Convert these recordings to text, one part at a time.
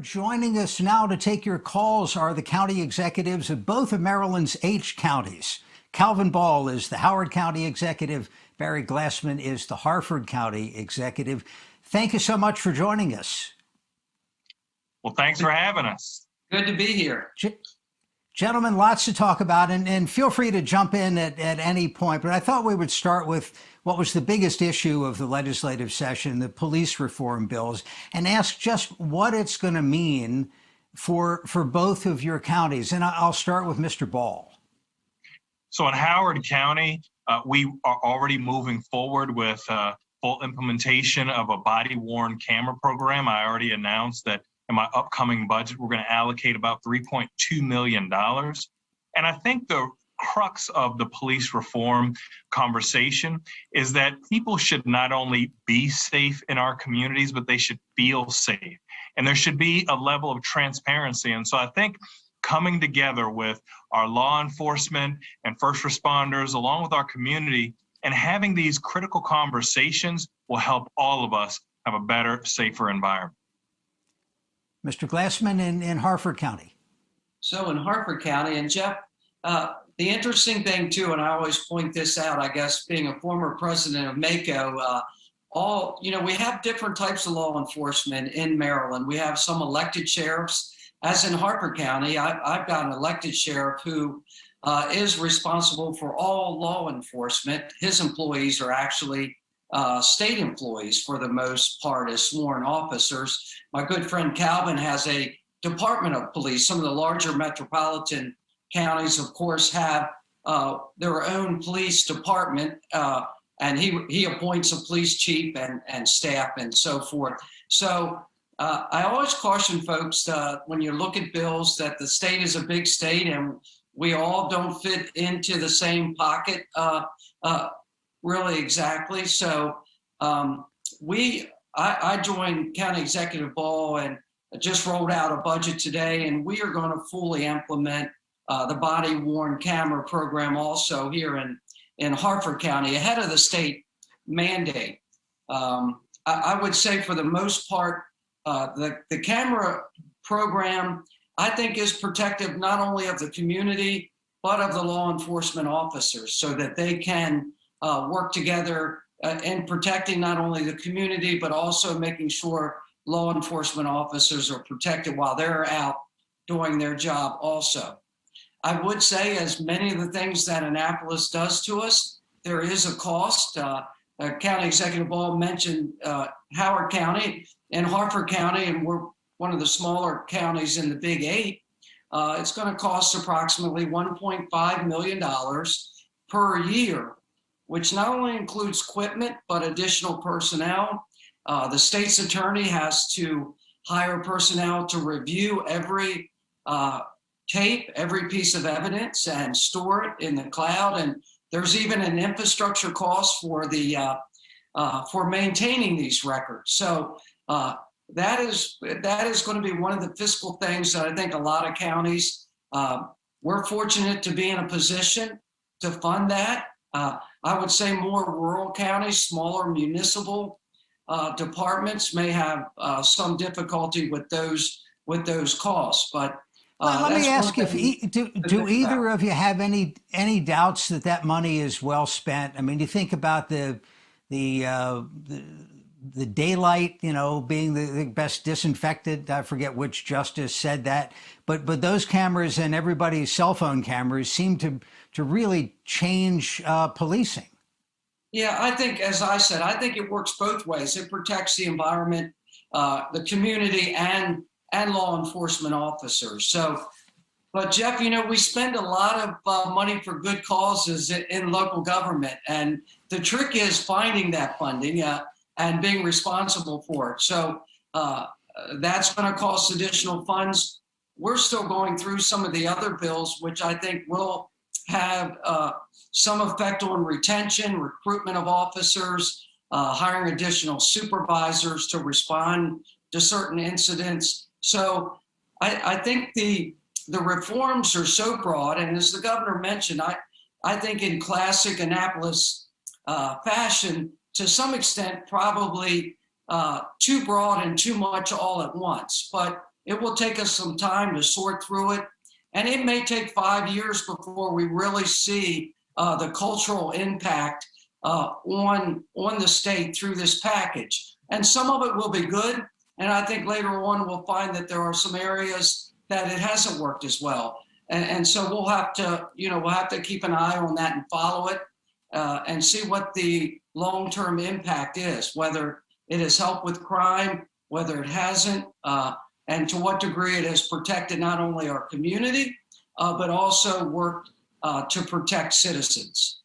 Joining us now to take your calls are the county executives of both of Maryland's H counties. Calvin Ball is the Howard County executive. Barry Glassman is the Harford County executive. Thank you so much for joining us. Well, thanks for having us. Good to be here. Gentlemen, lots to talk about, and feel free to jump in at any point. But I thought we would start with what was the biggest issue of the legislative session, the police reform bills, and ask just what it's going to mean for both of your counties. And I'll start with Mr. Ball. So in Howard County, we are already moving forward with full implementation of a body-worn camera program. I already announced that in my upcoming budget, we're going to allocate about $3.2 million. And I think the crux of the police reform conversation is that people should not only be safe in our communities, but they should feel safe. And there should be a level of transparency. And so I think coming together with our law enforcement and first responders, along with our community, and having these critical conversations will help all of us have a better, safer environment. Mr. Glassman in Harford County. So in Harford County, and Jeff, the interesting thing too, and I always point this out, I guess, being a former president of MACO, we have different types of law enforcement in Maryland. We have some elected sheriffs, as in Harford County. I've got an elected sheriff who is responsible for all law enforcement. His employees are actually state employees for the most part as sworn officers. My good friend Calvin has a Department of Police. Some of the larger metropolitan counties, of course, have their own police department, and he appoints a police chief and staff and so forth. So I always caution folks when you look at bills that the state is a big state and we all don't fit into the same pocket really exactly. So I joined County Executive Ball and just rolled out a budget today, and we are going to fully implement the body-worn camera program also here in Harford County ahead of the state mandate. I would say for the most part, the camera program, I think, is protective not only of the community, but of the law enforcement officers so that they can work together in protecting not only the community, but also making sure law enforcement officers are protected while they're out doing their job also. I would say, as many of the things that Annapolis does to us, there is a cost. County Executive Ball mentioned Howard County and Harford County, and we're one of the smaller counties in the Big Eight. It's going to cost approximately $1.5 million per year, which not only includes equipment, but additional personnel. The state's attorney has to hire personnel to review every tape, every piece of evidence, and store it in the cloud. And there's even an infrastructure cost for for maintaining these records. So that is going to be one of the fiscal things that I think a lot of counties, we're fortunate to be in a position to fund that. I would say more rural counties, smaller municipal departments may have some difficulty with those costs. But let me ask if do either of you have any doubts that money is well spent? I mean, you think about the daylight, being the best disinfected. I forget which justice said that, but those cameras and everybody's cell phone cameras seem to really change policing. Yeah, I think, as I said, I think it works both ways. It protects the environment, the community, and law enforcement officers. So, but Jeff, we spend a lot of money for good causes in local government, and the trick is finding that funding and being responsible for it. So that's going to cost additional funds. We're still going through some of the other bills, which I think will have some effect on retention, recruitment of officers, hiring additional supervisors to respond to certain incidents. So I think the reforms are so broad, and as the governor mentioned, I think in classic Annapolis fashion, to some extent, probably too broad and too much all at once. But it will take us some time to sort through it. And it may take 5 years before we really see the cultural impact on the state through this package. And some of it will be good. And I think later on we'll find that there are some areas that it hasn't worked as well. And so we'll have to keep an eye on that and follow it and see what the long-term impact is, whether it has helped with crime, whether it hasn't, and to what degree it has protected not only our community, but also worked to protect citizens.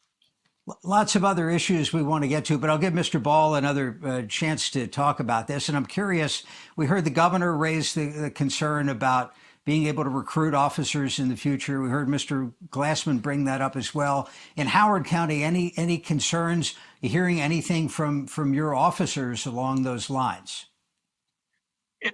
Lots of other issues we want to get to, but I'll give Mr. Ball another chance to talk about this. And I'm curious, we heard the governor raise the concern about being able to recruit officers in the future. We heard Mr. Glassman bring that up as well. In Howard County, any concerns? You hearing anything from your officers along those lines?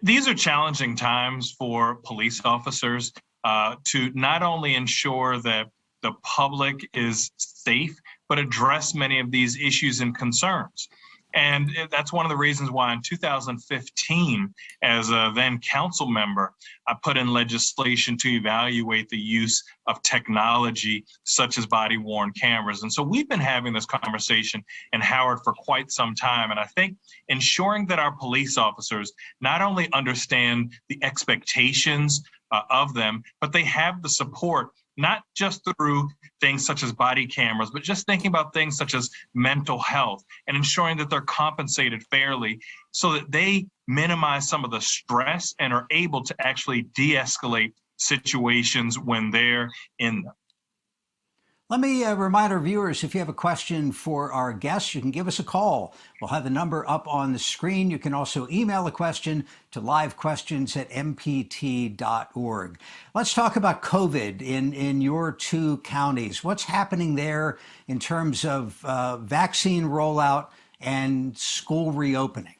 These are challenging times for police officers to not only ensure that the public is safe, but address many of these issues and concerns. And that's one of the reasons why in 2015, as a then council member, I put in legislation to evaluate the use of technology such as body-worn cameras. And so we've been having this conversation in Howard for quite some time. And I think ensuring that our police officers not only understand the expectations of them, but they have the support, not just through things such as body cameras, but just thinking about things such as mental health and ensuring that they're compensated fairly so that they minimize some of the stress and are able to actually de-escalate situations when they're in them. Let me remind our viewers, if you have a question for our guests, you can give us a call. We'll have the number up on the screen. You can also email a question to livequestions@mpt.org. Let's talk about COVID in your two counties. What's happening there in terms of vaccine rollout and school reopening?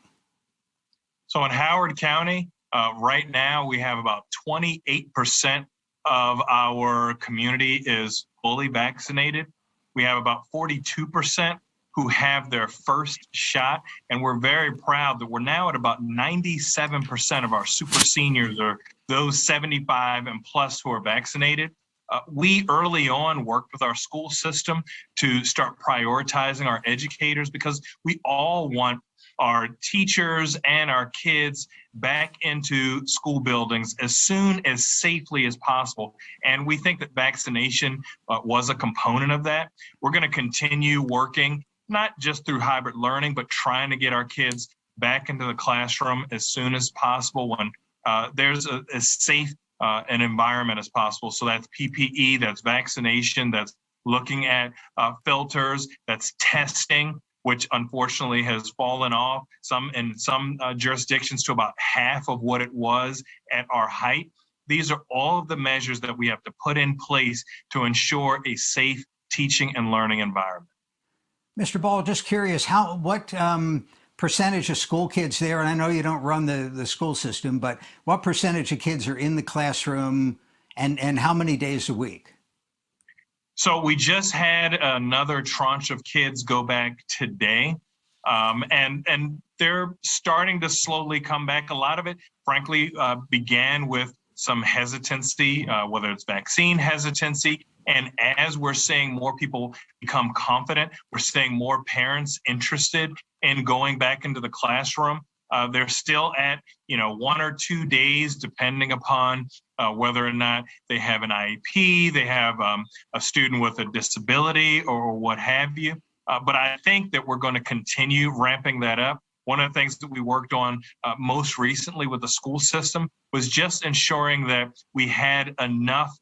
So in Howard County, right now we have about 28% of our community is fully vaccinated. We have about 42% who have their first shot, and we're very proud that we're now at about 97% of our super seniors, or those 75 and plus who are vaccinated. We early on worked with our school system to start prioritizing our educators because we all want our teachers and our kids back into school buildings as soon as safely as possible. And we think that vaccination was a component of that. We're going to continue working, not just through hybrid learning, but trying to get our kids back into the classroom as soon as possible when there's as safe an environment as possible. So that's PPE, that's vaccination, that's looking at filters, that's testing, which unfortunately has fallen off in some jurisdictions to about half of what it was at our height. These are all of the measures that we have to put in place to ensure a safe teaching and learning environment. Mr. Ball, just curious, what percentage of school kids there, and I know you don't run the school system, but what percentage of kids are in the classroom and how many days a week? So we just had another tranche of kids go back today, and they're starting to slowly come back. A lot of it, frankly, began with some hesitancy, whether it's vaccine hesitancy. And as we're seeing more people become confident, we're seeing more parents interested in going back into the classroom. They're still at 1 or 2 days, depending upon whether or not they have an IEP, they have a student with a disability or what have you. But I think that we're going to continue ramping that up. One of the things that we worked on most recently with the school system was just ensuring that we had enough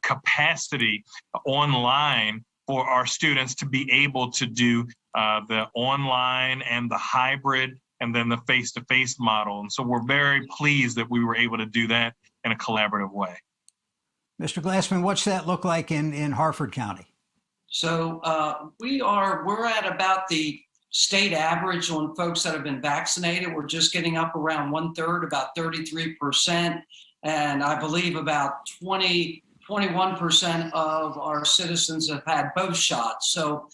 capacity online for our students to be able to do the online and the hybrid and then the face-to-face model. And so we're very pleased that we were able to do that in a collaborative way. Mr. Glassman, what's that look like in Harford County? So we're at about the state average on folks that have been vaccinated. We're just getting up around 1/3, about 33%. And I believe about 21% of our citizens have had both shots. So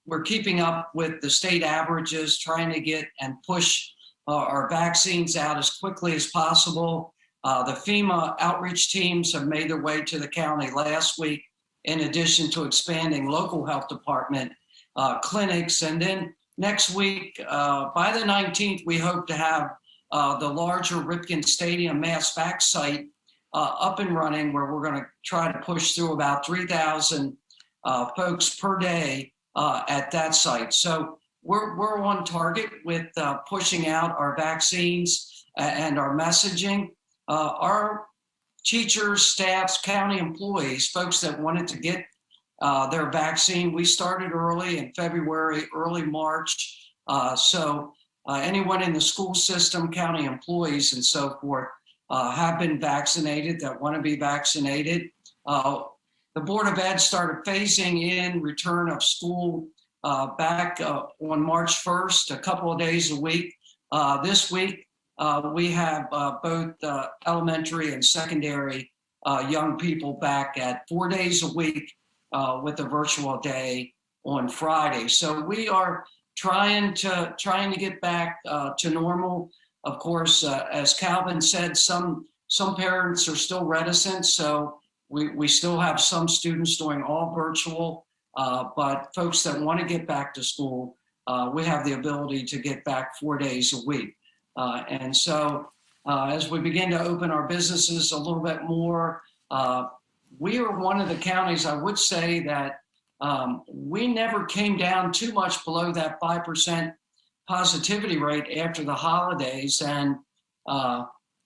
we're keeping up with the state averages, trying to get and push our vaccines out as quickly as possible. The FEMA outreach teams have made their way to the county last week, in addition to expanding local health department clinics. And then next week, by the 19th, we hope to have the larger Ripken Stadium mass vac site up and running, where we're going to try to push through about 3,000 folks per day at that site. So we're on target with pushing out our vaccines and our messaging. Our teachers, staffs, county employees, folks that wanted to get their vaccine, we started early in February, early March. So anyone in the school system, county employees, and so forth have been vaccinated that want to be vaccinated. The Board of Ed started phasing in return of school back on March 1st, a couple of days a week. This week, we have both elementary and secondary young people back at 4 days a week with a virtual day on Friday. So we are trying to get back to normal. Of course, as Calvin said, some parents are still reticent, so we still have some students doing all virtual, but folks that want to get back to school, we have the ability to get back 4 days a week. And so as we begin to open our businesses a little bit more, we are one of the counties, I would say, that we never came down too much below that 5% positivity rate after the holidays. And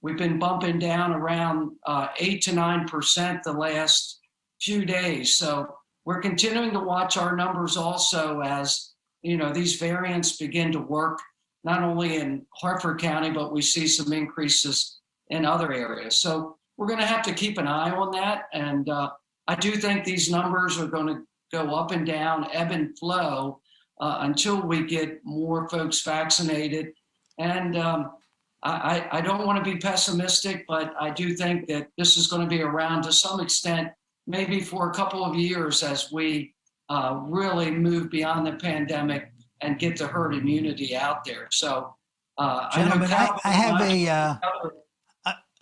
we've been bumping down around 8 to 9% the last few days. So we're continuing to watch our numbers also as, these variants begin to work, not only in Hartford County, but we see some increases in other areas. So we're going to have to keep an eye on that. And I do think these numbers are going to go up and down, ebb and flow until we get more folks vaccinated. And I don't want to be pessimistic, but I do think that this is going to be around to some extent, maybe for a couple of years, as we really move beyond the pandemic and get the herd immunity out there. So, Gentlemen,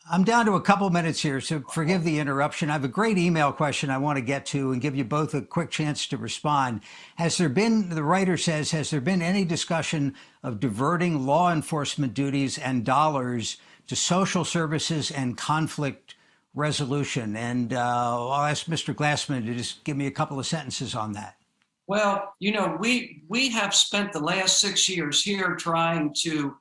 I'm down to a couple minutes here, so forgive the interruption. I have a great email question I want to get to and give you both a quick chance to respond. The writer says, has there been any discussion of diverting law enforcement duties and dollars to social services and conflict resolution? And I'll ask Mr. Glassman to just give me a couple of sentences on that. Well, we have spent the last 6 years here trying to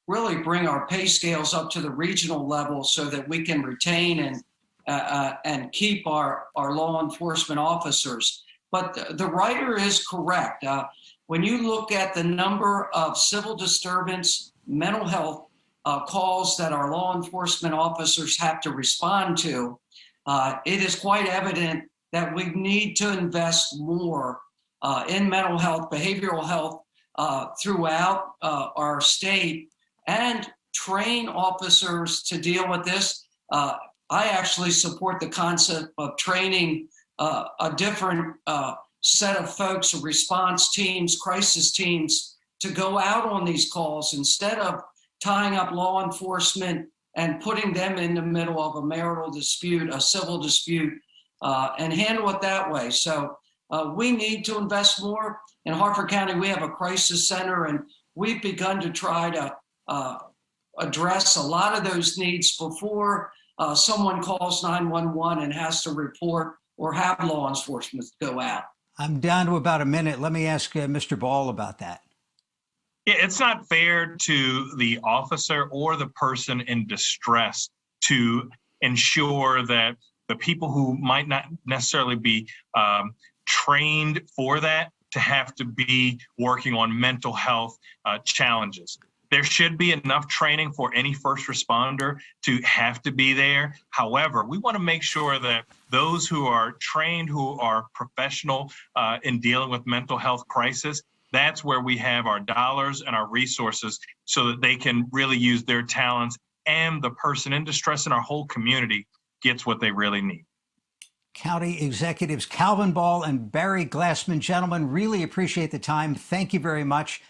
really bring our pay scales up to the regional level so that we can retain and keep our law enforcement officers. But the writer is correct. When you look at the number of civil disturbance, mental health calls that our law enforcement officers have to respond to, it is quite evident that we need to invest more in mental health, behavioral health throughout our state, and train officers to deal with this. I actually support the concept of training a different set of folks, response teams, crisis teams, to go out on these calls instead of tying up law enforcement and putting them in the middle of a marital dispute, a civil dispute, and handle it that way. So we need to invest more. In Hartford County, we have a crisis center, and we've begun to try to address a lot of those needs before someone calls 911 and has to report or have law enforcement go out. I'm down to about a minute. Let me ask Mr. Ball about that. Yeah, it's not fair to the officer or the person in distress to ensure that the people who might not necessarily be trained for that to have to be working on mental health challenges. There should be enough training for any first responder to have to be there. However, we want to make sure that those who are trained, who are professional in dealing with mental health crisis, that's where we have our dollars and our resources so that they can really use their talents, and the person in distress in our whole community gets what they really need. County Executives Calvin Ball and Barry Glassman, gentlemen, really appreciate the time. Thank you very much.